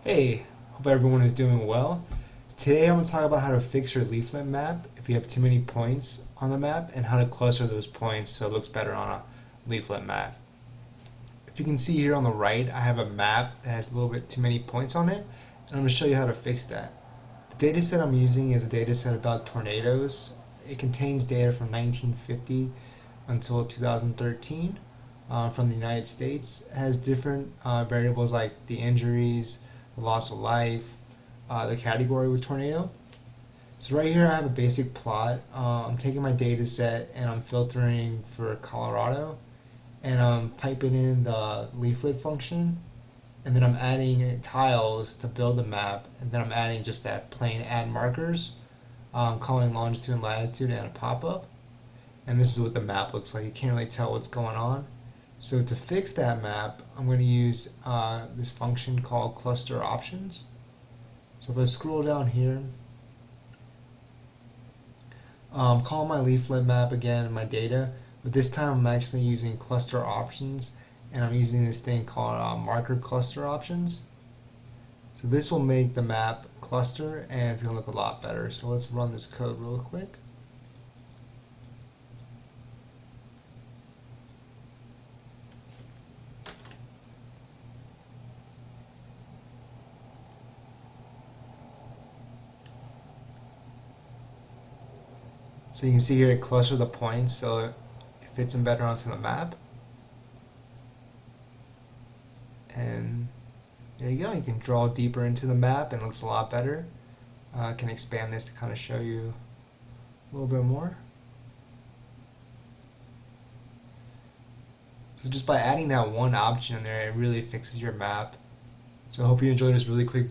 Hey, hope everyone is doing well. Today I'm going to talk about how to fix your leaflet map if you have too many points on the map and how to cluster those points so it looks better on a leaflet map. If you can see here on the right, I have a map that has a little bit too many points on it, and I'm going to show you how to fix that. The data set I'm using is a data set about tornadoes. It contains data from 1950 until 2013 from the United States. It has different variables like the injuries, the loss of life, the category with tornado. So right here I have a basic plot. I'm taking my data set and I'm filtering for Colorado, and I'm piping in the leaflet function, and then I'm adding tiles to build the map, and then I'm adding just that plain add markers, calling longitude and latitude and a pop-up. And this is what the map looks like. You can't really tell what's going on. So to fix that map, I'm going to use this function called cluster options. So if I scroll down here, call my leaflet map again in my data, but this time I'm actually using cluster options, and I'm using this thing called marker cluster options. So this will make the map cluster, and it's going to look a lot better. So let's run this code real quick. So you can see here it clusters the points so it fits them better onto the map. And there you go, you can draw deeper into the map and it looks a lot better. I can expand this to kind of show you a little bit more. So just by adding that one option in there, it really fixes your map. So I hope you enjoyed this really quick